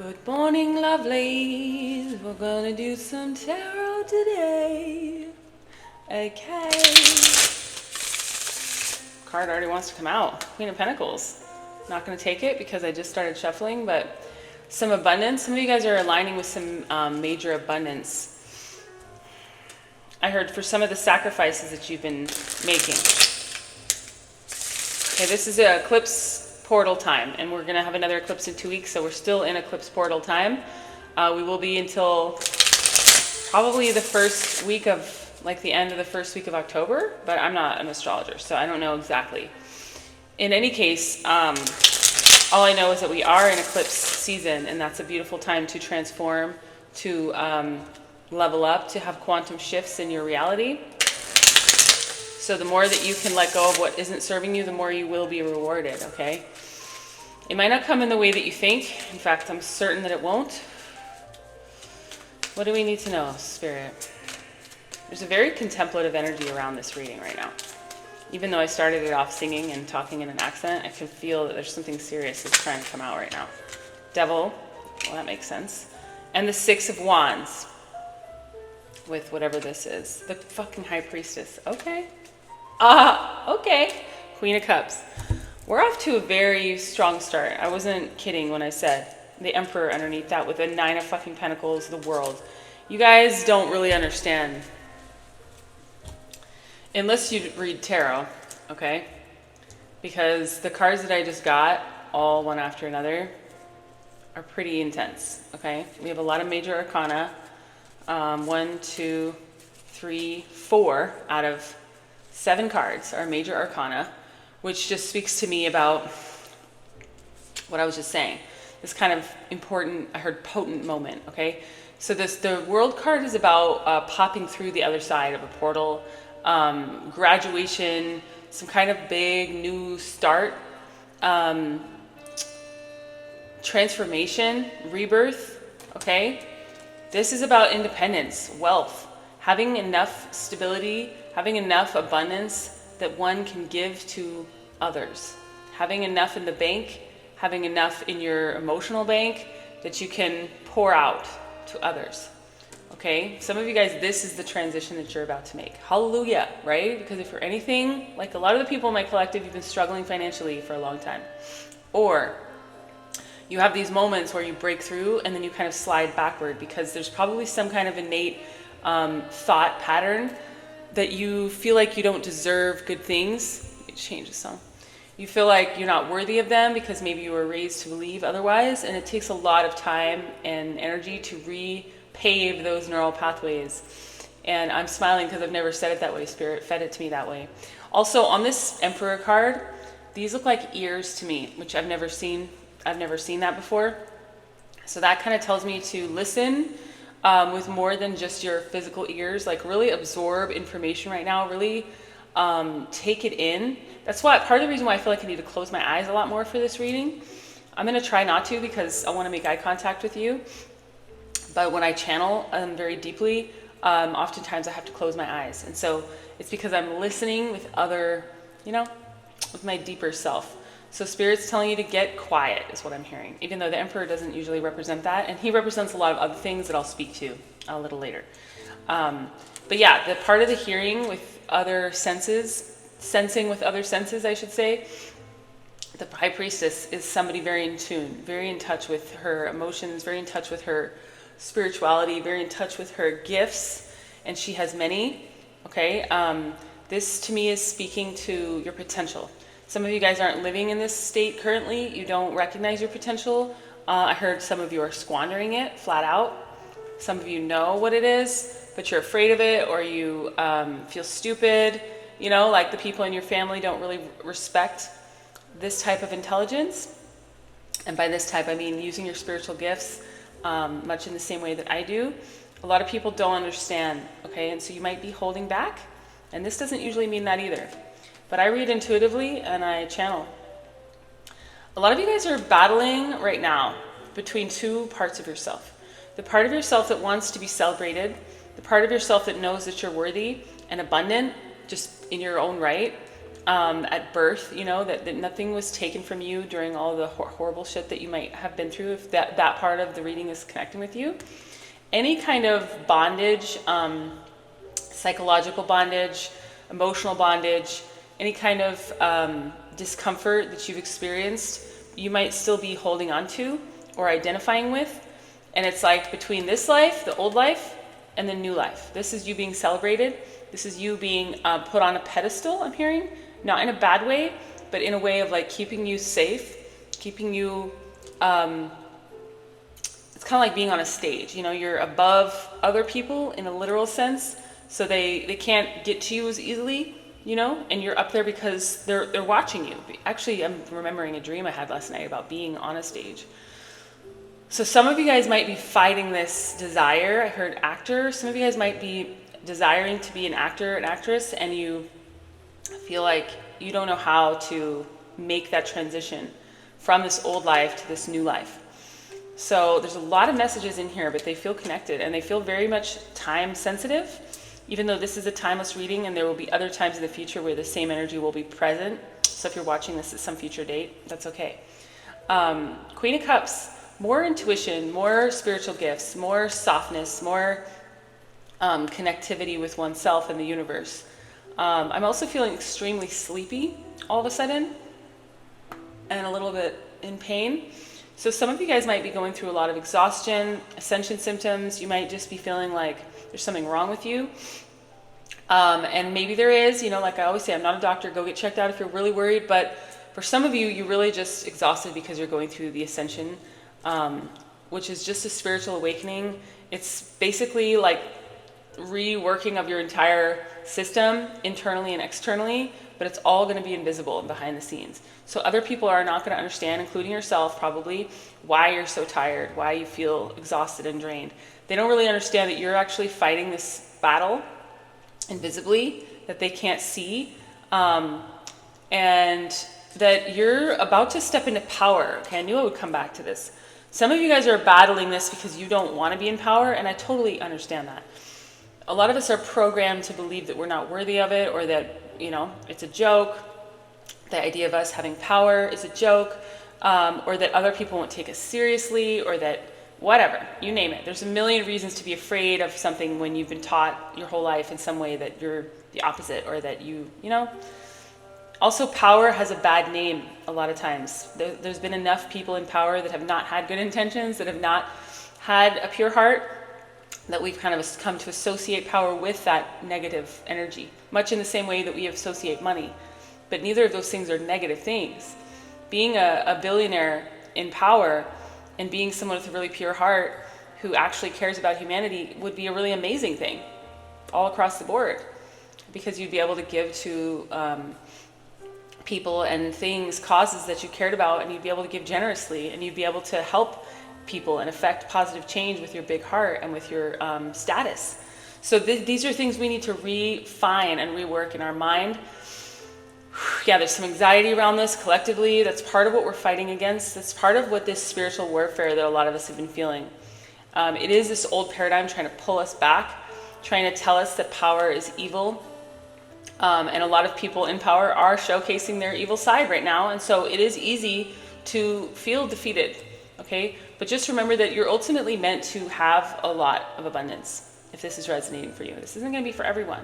Good morning, lovelies. We're gonna do some tarot today. Okay. Card already wants to come out. Queen of Pentacles. Not gonna take it because I just started shuffling, but some abundance. Some of you guys are aligning with some major abundance. I heard for some of the sacrifices that you've been making. Okay, this is an eclipse portal time, and we're going to have another eclipse in 2 weeks, so we're still in eclipse portal time. We will be until probably the first week of, like the end of the first week of October, but I'm not an astrologer, so I don't know exactly. In any case, all I know is that we are in eclipse season, and that's a beautiful time to transform, to level up, to have quantum shifts in your reality. So the more that you can let go of what isn't serving you, the more you will be rewarded, okay? It might not come in the way that you think. In fact, I'm certain that it won't. What do we need to know, Spirit? There's a very contemplative energy around this reading right now. Even though I started it off singing and talking in an accent, I can feel that there's something serious that's trying to come out right now. Devil, well, that makes sense. And the Six of Wands with whatever this is. The fucking High Priestess, okay. Okay. Queen of Cups. We're off to a very strong start. I wasn't kidding when I said the Emperor underneath that with a Nine of fucking Pentacles, the World. You guys don't really understand. Unless you read tarot, okay? Because the cards that I just got, all one after another, are pretty intense, okay? We have a lot of major arcana. 1, 2, 3, 4 out of 7 cards are major arcana, which just speaks to me about what I was just saying. This kind of important, I heard potent moment, okay? So the World card is about popping through the other side of a portal, graduation, some kind of big new start, transformation, rebirth, okay? This is about independence, wealth, having enough stability, having enough abundance that one can give to others. Having enough in the bank, having enough in your emotional bank that you can pour out to others. Okay? Some of you guys, this is the transition that you're about to make. Hallelujah, right? Because if you're anything, like a lot of the people in my collective, you've been struggling financially for a long time. Or you have these moments where you break through and then you kind of slide backward because there's probably some kind of innate thought pattern that you feel like you don't deserve good things. Let me change the song. You feel like you're not worthy of them because maybe you were raised to believe otherwise, and it takes a lot of time and energy to repave those neural pathways. And I'm smiling because I've never said it that way. Spirit fed it to me that way. Also, on this Emperor card, these look like ears to me, which I've never seen. I've never seen that before. So that kind of tells me to listen with more than just your physical ears, like really absorb information right now, really take it in. That's why part of the reason why I feel like I need to close my eyes a lot more for this reading. I'm going to try not to because I want to make eye contact with you. But when I channel very deeply, oftentimes I have to close my eyes. And so it's because I'm listening with other, with my deeper self. So Spirit's telling you to get quiet is what I'm hearing, even though the Emperor doesn't usually represent that. And he represents a lot of other things that I'll speak to a little later. But yeah, the part of the hearing with other senses, sensing with other senses, I should say, the High Priestess is somebody very in tune, very in touch with her emotions, very in touch with her spirituality, very in touch with her gifts, and she has many, okay? This to me is speaking to your potential. Some of you guys aren't living in this state currently. You don't recognize your potential. I heard some of you are squandering it flat out. Some of you know what it is, but you're afraid of it, or you feel stupid. Like the people in your family don't really respect this type of intelligence. And by this type, I mean using your spiritual gifts much in the same way that I do. A lot of people don't understand, okay? And so you might be holding back. And this doesn't usually mean that either. But I read intuitively and I channel. A lot of you guys are battling right now between two parts of yourself. The part of yourself that wants to be celebrated, the part of yourself that knows that you're worthy and abundant just in your own right, at birth, you know, that nothing was taken from you during all the horrible shit that you might have been through, if that part of the reading is connecting with you. Any kind of bondage, psychological bondage, emotional bondage, any kind of discomfort that you've experienced, you might still be holding on to or identifying with. And it's like between this life, the old life, and the new life. This is you being celebrated. This is you being put on a pedestal, I'm hearing. Not in a bad way, but in a way of like keeping you safe, keeping you, it's kind of like being on a stage. You know, you're above other people in a literal sense, so they can't get to you as easily, you know, and you're up there because they're watching you. Actually, I'm remembering a dream I had last night about being on a stage. So some of you guys might be fighting this desire. I heard actor. Some of you guys might be desiring to be an actor, an actress, and you feel like you don't know how to make that transition from this old life to this new life. So there's a lot of messages in here, but they feel connected and they feel very much time sensitive, even though this is a timeless reading and there will be other times in the future where the same energy will be present. So if you're watching this at some future date, that's okay. Queen of Cups, more intuition, more spiritual gifts, more softness, more connectivity with oneself and the universe. I'm also feeling extremely sleepy all of a sudden and a little bit in pain. So some of you guys might be going through a lot of exhaustion, ascension symptoms. You might just be feeling like there's something wrong with you. And maybe there is, you know, like I always say, I'm not a doctor. Go get checked out if you're really worried. But for some of you, you're really just exhausted because you're going through the ascension, which is just a spiritual awakening. It's basically like reworking of your entire system internally and externally, but it's all going to be invisible and behind the scenes. So other people are not going to understand, including yourself probably, why you're so tired, why you feel exhausted and drained. They don't really understand that you're actually fighting this battle invisibly, that they can't see, and that you're about to step into power. Okay, I knew I would come back to this. Some of you guys are battling this because you don't want to be in power, and I totally understand that. A lot of us are programmed to believe that we're not worthy of it, or that, you know, it's a joke. The idea of us having power is a joke, or that other people won't take us seriously, or that whatever, you name it. There's a million reasons to be afraid of something when you've been taught your whole life in some way that you're the opposite, or that you know. Also, power has a bad name a lot of times. There's been enough people in power that have not had good intentions, that have not had a pure heart, that we've kind of come to associate power with that negative energy, much in the same way that we associate money. But neither of those things are negative things. Being a billionaire in power and being someone with a really pure heart who actually cares about humanity would be a really amazing thing all across the board, because you'd be able to give to people and things, causes that you cared about, and you'd be able to give generously, and you'd be able to help people and affect positive change with your big heart and with your status. So these are things we need to refine and rework in our mind. Yeah, there's some anxiety around this collectively. That's part of what we're fighting against. That's part of what this spiritual warfare that a lot of us have been feeling. It is this old paradigm trying to pull us back, trying to tell us that power is evil. And a lot of people in power are showcasing their evil side right now. And so it is easy to feel defeated, okay? But just remember that you're ultimately meant to have a lot of abundance, if this is resonating for you. This isn't going to be for everyone.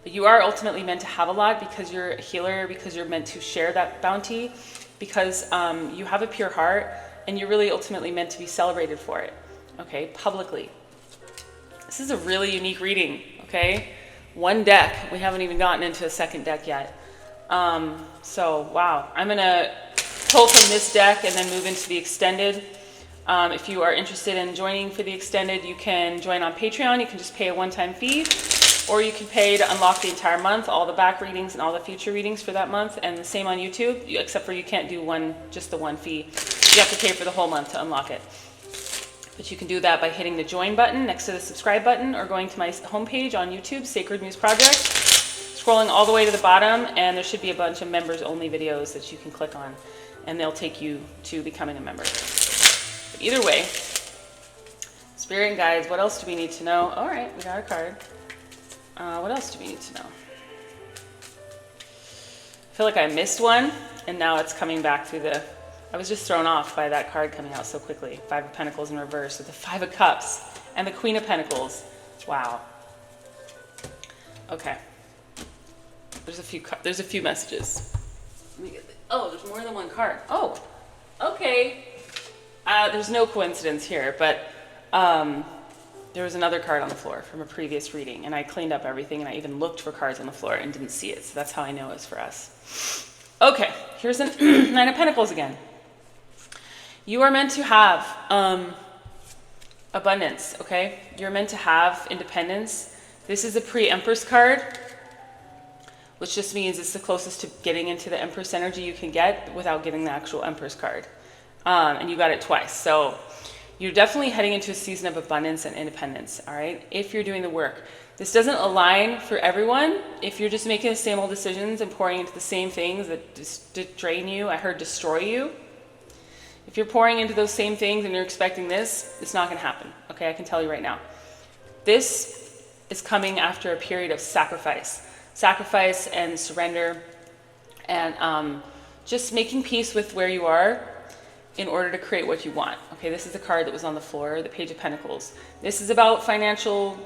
But you are ultimately meant to have a lot because you're a healer, because you're meant to share that bounty, because you have a pure heart, and you're really ultimately meant to be celebrated for it, okay, publicly. This is a really unique reading, okay? One deck. We haven't even gotten into a second deck yet. So, wow. I'm going to pull from this deck and then move into the extended. If you are interested in joining for the extended, you can join on Patreon. You can just pay a one-time fee, or you can pay to unlock the entire month, all the back readings and all the future readings for that month, and the same on YouTube, except for you can't do just the one fee. You have to pay for the whole month to unlock it. But you can do that by hitting the join button next to the subscribe button, or going to my homepage on YouTube, Sacred Muse Project, scrolling all the way to the bottom, and there should be a bunch of members only videos that you can click on, and they'll take you to becoming a member. But either way, Spirit and guides, what else do we need to know? All right, we got a card. What else do we need to know? feel like I missed one, and now it's coming back through the... I was just thrown off by that card coming out so quickly. Five of Pentacles in reverse with the Five of Cups and the Queen of Pentacles. Wow. Okay. There's a few messages. Let me get oh, there's more than one card. Oh, okay. There's no coincidence here, but there was another card on the floor from a previous reading, and I cleaned up everything, and I even looked for cards on the floor and didn't see it. So that's how I know it's for us. Okay, here's a Nine of Pentacles again. You are meant to have abundance, okay? You're meant to have independence. This is a pre-Empress card, which just means it's the closest to getting into the Empress energy you can get without getting the actual Empress card. And you got it twice. So you're definitely heading into a season of abundance and independence, all right? If you're doing the work. This doesn't align for everyone. If you're just making the same old decisions and pouring into the same things that just drain you, I heard destroy you. If you're pouring into those same things and you're expecting this, it's not gonna happen, okay? I can tell you right now. This is coming after a period of sacrifice and surrender, and just making peace with where you are in order to create what you want. Okay, this is the card that was on the floor, the Page of Pentacles. This is about financial,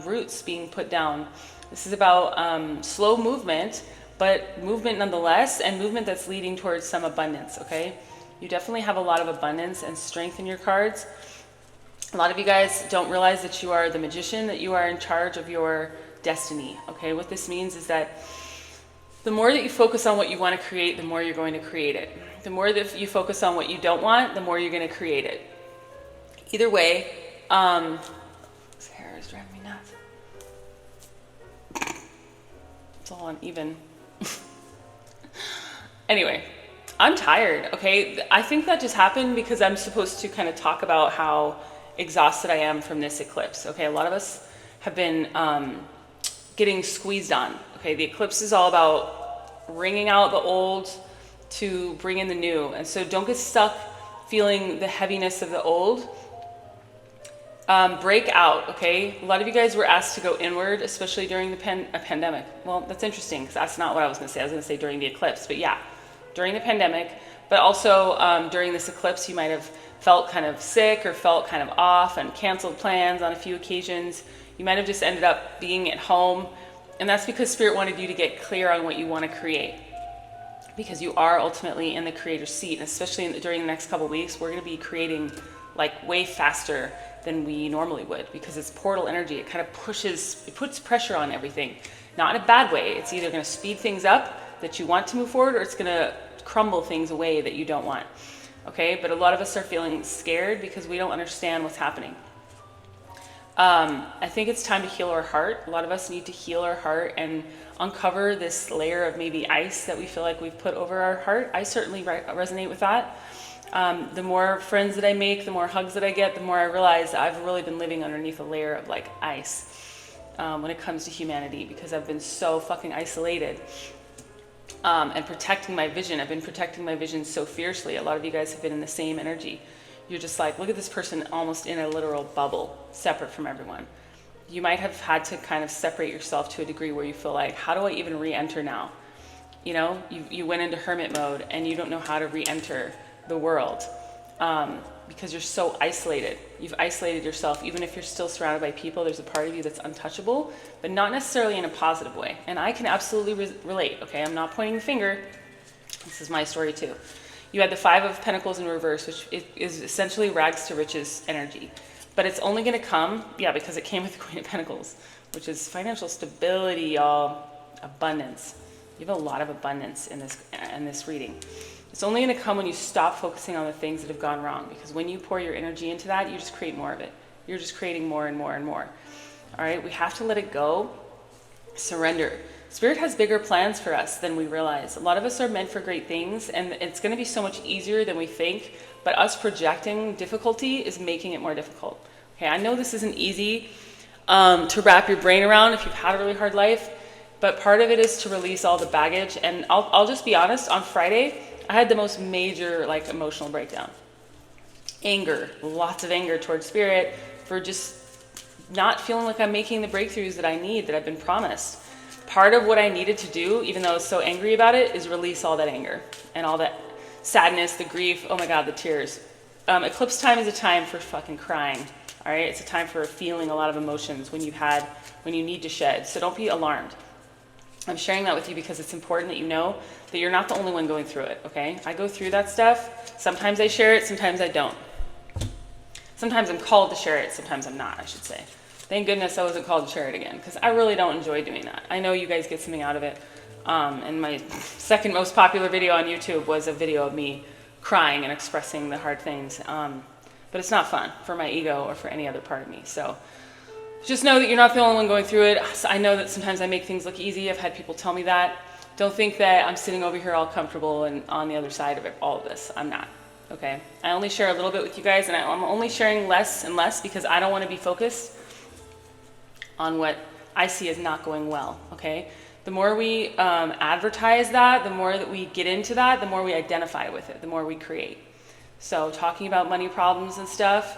roots being put down. This is about slow movement, but movement nonetheless, and movement that's leading towards some abundance, okay? You definitely have a lot of abundance and strength in your cards. A lot of you guys don't realize that you are the magician, that you are in charge of your destiny, okay? What this means is that the more that you focus on what you want to create, the more you're going to create it. The more that you focus on what you don't want, the more you're going to create it. Either way, this hair is driving me nuts. It's all uneven. Anyway, I'm tired, okay? I think that just happened because I'm supposed to kind of talk about how exhausted I am from this eclipse, okay? A lot of us have been getting squeezed on, okay? The eclipse is all about wringing out the old to bring in the new. And so don't get stuck feeling the heaviness of the old. Break out, okay? A lot of you guys were asked to go inward, especially during the pandemic. Well, that's interesting because that's not what I was gonna say. I was gonna say during the eclipse, but yeah, during the pandemic, but also during this eclipse, you might have felt kind of sick or felt kind of off and canceled plans on a few occasions. You might have just ended up being at home, and that's because Spirit wanted you to get clear on what you want to create, because you are ultimately in the creator's seat, and especially during the next couple of weeks, we're going to be creating like way faster than we normally would, because it's portal energy. It kind of puts pressure on everything, not in a bad way. It's either going to speed things up that you want to move forward, or it's going to crumble things away that you don't want. Okay, but a lot of us are feeling scared because we don't understand what's happening. I think it's time to heal our heart. A lot of us need to heal our heart and uncover this layer of maybe ice that we feel like we've put over our heart. I certainly resonate with that. The more friends that I make, the more hugs that I get, the more I realize that I've really been living underneath a layer of like ice when it comes to humanity, because I've been so fucking isolated. And protecting my vision. I've been protecting my vision so fiercely. A lot of you guys have been in the same energy. You're just like, look at this person almost in a literal bubble, separate from everyone. You might have had to kind of separate yourself to a degree where you feel like, how do I even re-enter now? You know, you went into hermit mode and you don't know how to re-enter the world because you're so isolated. You've isolated yourself. Even if you're still surrounded by people, there's a part of you that's untouchable, but not necessarily in a positive way. And I can absolutely relate, okay? I'm not pointing the finger. This is my story too. You had the Five of Pentacles in reverse, which is essentially rags to riches energy. But it's only going to come, because it came with the Queen of Pentacles, which is financial stability, y'all, abundance. You have a lot of abundance in this reading. It's only going to come when you stop focusing on the things that have gone wrong, because when you pour your energy into that, you just create more of it. You're just creating more and more and more. All right, we have to let it go, surrender. Spirit has bigger plans for us than we realize. A lot of us are meant for great things, and it's going to be so much easier than we think, but us projecting difficulty is making it more difficult. Okay, I know this isn't easy to wrap your brain around if you've had a really hard life, but part of it is to release all the baggage. And I'll just be honest, on Friday, I had the most major emotional breakdown. Anger, lots of anger towards Spirit for just not feeling like I'm making the breakthroughs that I need, that I've been promised. part of what I needed to do, even though I was so angry about it, is release all that anger and all that sadness, the grief, oh my God, the tears. Eclipse time is a time for fucking crying, all right? It's a time for feeling a lot of emotions when you need to shed. So don't be alarmed. I'm sharing that with you because it's important that you know that you're not the only one going through it, okay? I go through that stuff. Sometimes I share it, sometimes I don't. Sometimes I'm called to share it, sometimes I'm not, I should say. Thank goodness I wasn't called to share it again, because I really don't enjoy doing that. I know you guys get something out of it. And my second most popular video on YouTube was a video of me crying and expressing the hard things. But it's not fun for my ego or for any other part of me. So just know that you're not the only one going through it. I know that sometimes I make things look easy. I've had people tell me that. Don't think that I'm sitting over here all comfortable and on the other side of it, all of this. I'm not, okay? I only share a little bit with you guys, and I'm only sharing less and less because I don't want to be focused on what I see as not going well, okay? The more we advertise that, the more that we get into that, the more we identify with it, the more we create. So talking about money problems and stuff,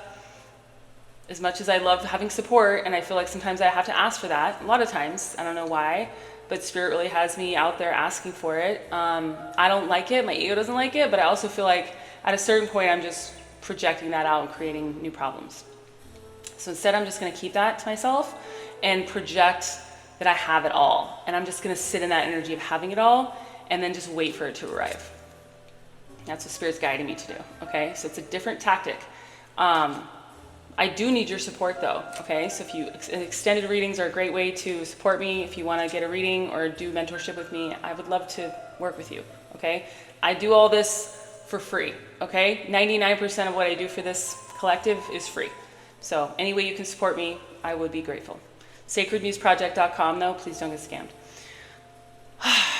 as much as I love having support, and I feel like sometimes I have to ask for that, a lot of times, I don't know why, but Spirit really has me out there asking for it. I don't like it, my ego doesn't like it, but I also feel like at a certain point I'm just projecting that out and creating new problems. So instead I'm just gonna keep that to myself and project that I have it all. And I'm just gonna sit in that energy of having it all and then just wait for it to arrive. That's what Spirit's guiding me to do, okay? So it's a different tactic. I do need your support though, okay? So if you, extended readings are a great way to support me. If you wanna get a reading or do mentorship with me, I would love to work with you, okay? I do all this for free, okay? 99% of what I do for this collective is free. So any way you can support me, I would be grateful. sacredmuseproject.com though, please don't get scammed.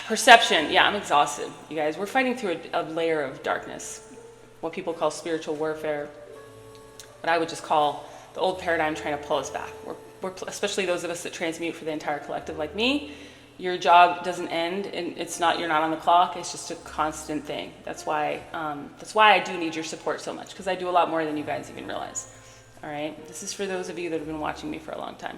Perception, yeah, I'm exhausted, you guys. We're fighting through a layer of darkness, what people call spiritual warfare, what I would just call the old paradigm trying to pull us back. We're especially those of us that transmute for the entire collective like me, your job doesn't end, and you're not on the clock, it's just a constant thing. That's why I do need your support so much, because I do a lot more than you guys even realize. All right, this is for those of you that have been watching me for a long time.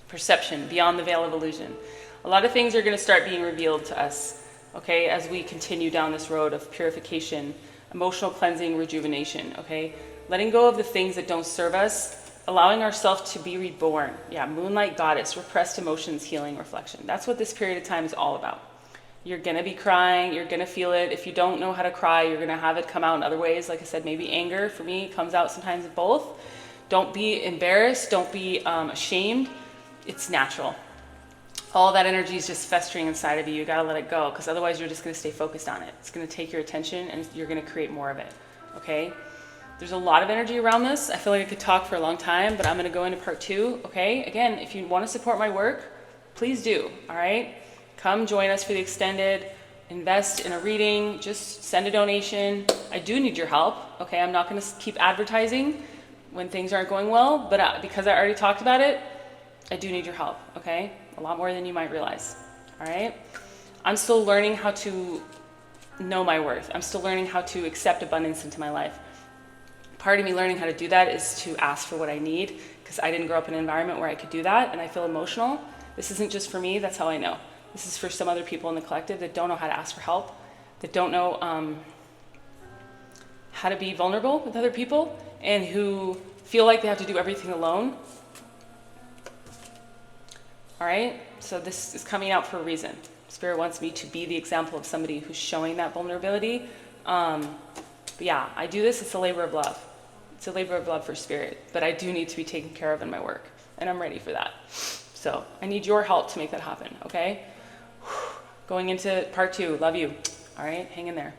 Perception, beyond the veil of illusion. A lot of things are going to start being revealed to us, okay, as we continue down this road of purification, emotional cleansing, rejuvenation, okay? Letting go of the things that don't serve us, allowing ourselves to be reborn. Yeah, moonlight goddess, repressed emotions, healing, reflection. That's what this period of time is all about. You're going to be crying, you're going to feel it. If you don't know how to cry, you're going to have it come out in other ways. Like I said, maybe anger, for me, comes out sometimes in both. Don't be embarrassed, don't be ashamed. It's natural. All that energy is just festering inside of you. You gotta let it go, because otherwise you're just gonna stay focused on it. It's gonna take your attention and you're gonna create more of it, okay? There's a lot of energy around this. I feel like I could talk for a long time, but I'm gonna go into part 2, okay? Again, if you wanna support my work, please do, all right? Come join us for the extended, invest in a reading, just send a donation. I do need your help, okay? I'm not gonna keep advertising when things aren't going well, but because I already talked about it, I do need your help, okay? A lot more than you might realize, all right? I'm still learning how to know my worth. I'm still learning how to accept abundance into my life. Part of me learning how to do that is to ask for what I need, because I didn't grow up in an environment where I could do that, and I feel emotional. This isn't just for me, that's how I know. This is for some other people in the collective that don't know how to ask for help, that don't know how to be vulnerable with other people, and who feel like they have to do everything alone. All right, so this is coming out for a reason. Spirit wants me to be the example of somebody who's showing that vulnerability. But yeah, I do this, it's a labor of love. It's a labor of love for Spirit, but I do need to be taken care of in my work, and I'm ready for that. So I need your help to make that happen, okay? Going into part 2, love you. All right, hang in there.